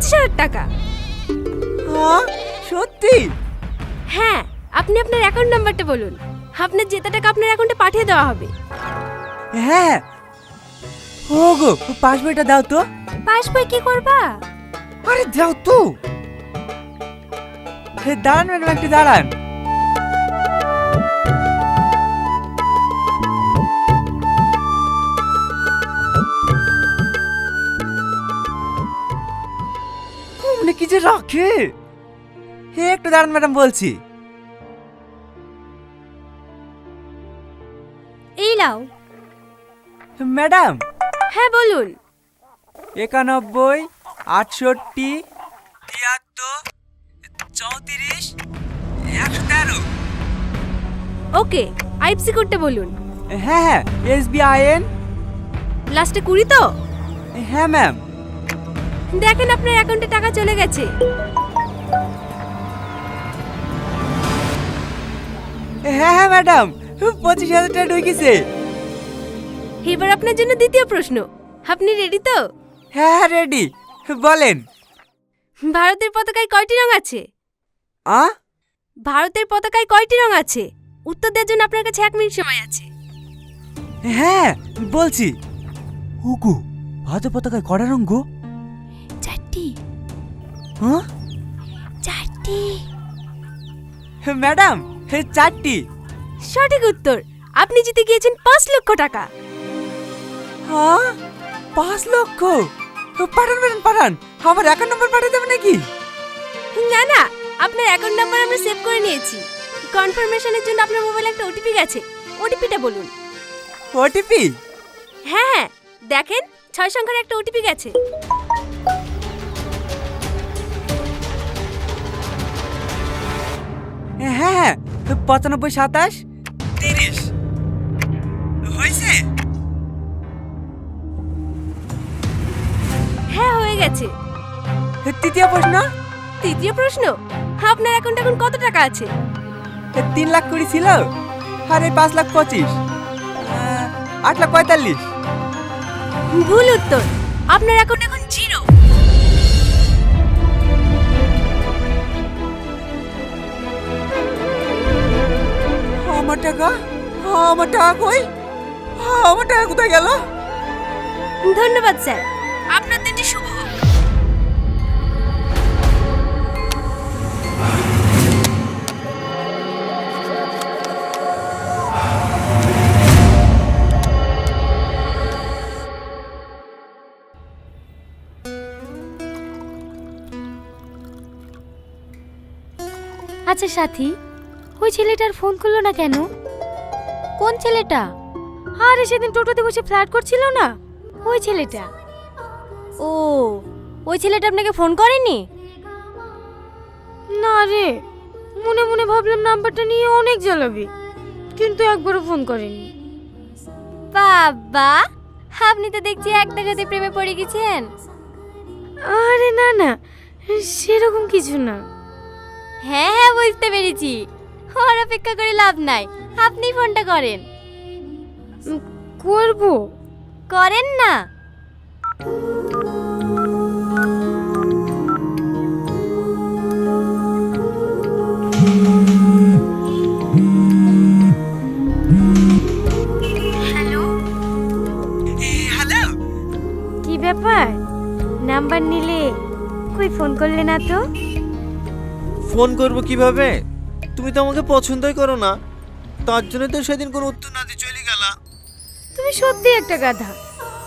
25,000 টাকা। হ্যাঁ সত্যি? হ্যাঁ, আপনি আপনার অ্যাকাউন্ট নাম্বারটা বলুন, আপনার জেতা টাকা আপনার অ্যাকাউন্টে পাঠিয়ে দেওয়া হবে। হ্যাঁ। ওগো পাসবইটা দাও তো। পাসবই কি করবা? আরে দাও তো। দাঁড়ান ম্যাডাম, একটু দাঁড়ান। অমনে কি যে রাখে। হে একটু দাঁড়ান ম্যাডাম, বলছি। এই নাও। ম্যাডাম। হ্যাঁ বলুন। 91, 68, 73, 34, 113। ওকে, আইএফসি কোডটা বলুন। হ্যাঁ হ্যাঁ, SBIN। লাস্টে 20 তো? হ্যাঁ ম্যাম। দেখেন আপনার অ্যাকাউন্টে টাকা চলে গেছে। হ্যাঁ হ্যাঁ ম্যাডাম, 25,000 টাকা ঢুকেছে। এবার আপনার জন্য দ্বিতীয় প্রশ্ন, আপনি রেডি তো? হ্যাঁ হ্যাঁ রেডি, বলেন। ভারতের পতাকায় কয়টি রং আছে? আ ভারতের পতাকায় কয়টি রং আছে? উত্তর দেওয়ার জন্য আপনার কাছে 1 মিনিট সময় আছে। হ্যাঁ বলছি। ওগো ভারতের পতাকায় কয়টা রঙ গো? 4টি। হ্যাঁ 4টি। ম্যাডাম, 4টি। সঠিক উত্তর। আপনি জিতে গিয়েছেন 5 লক্ষ টাকা। হ্যাঁ 5 লক্ষ? পাঠান ম্যাডাম পাঠান, আমার অ্যাকাউন্ট নাম্বার পাঠিয়ে দেবেন নাকি? না না, আপনার অ্যাকাউন্ট নাম্বার আমরা সেভ করে নিয়েছি। কনফার্মেশনের জন্য আপনার মোবাইলে একটা ওটিপি গেছে, ওটিপিটা বলুন। ওটিপি? হ্যাঁ হ্যাঁ, দেখেন 6 সংখ্যার একটা ওটিপি গেছে। হ্যাঁ হ্যাঁ, 95, 27, 30 হয়েছে? হ্যাঁ হয়ে গেছে। তৃতীয় প্রশ্ন। তৃতীয় প্রশ্ন, আপনার অ্যাকাউন্টে এখন কত টাকা আছে? 3 লাখ 20 ছিল, আর এই 5 লাখ 25, 8 লাখ 45। ভুল উত্তর, আপনার অ্যাকাউন্ট এখন 0। আমার টাকা, আমার টাকা কই? আমার টাকা কোথায় গেল? ধন্যবাদ স্যার, আপনার দিনটি শুভ হোক। আচ্ছা সাথী, ওই ছেলেটার ফোন করলো না কেন? কোন ছেলেটা? আরে সেদিন টোটোতে বসে ফ্ল্যাট করছিল না, ওই ছেলেটা। ও, ওই ছেলেটা আপনাকে ফোন করেনি? না রে, মনে মনে ভাবলাম নাম্বারটা নিয়ে অনেক জ্বালাবি, কিন্তু একবারও ফোন করেনি। বাবা, আপনি তো দেখছি এক দেখাতে প্রেমে পড়ে গেছেন। আরে না না, সেরকম কিছু না। হ্যাঁ হ্যাঁ, বুঝতে পেরেছি। ওর অপেক্ষা করে লাভ নাই, আপনি ফোনটা করেন। করব? করেন না। হ্যালো। হ্যালো। কি ব্যাপার, নাম্বার নিলে কই ফোন করলে না তো? ফোন করব কিভাবে? তুমি তো আমাকে পছন্দই করো না, তার জন্য তো সেদিন কোনো উত্তর না দিয়ে চলে গেলা। তুমি সত্যি একটা গাধা।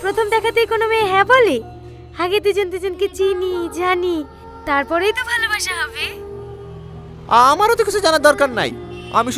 প্রথম দেখাতেই কোনো মেয়ে হ্যাঁ বলে? আগে দুজন দুজনকে চিনি জানি, তারপরেই তো ভালোবাসা হবে। আমারও তো কিছু জানার দরকার নাই, আমি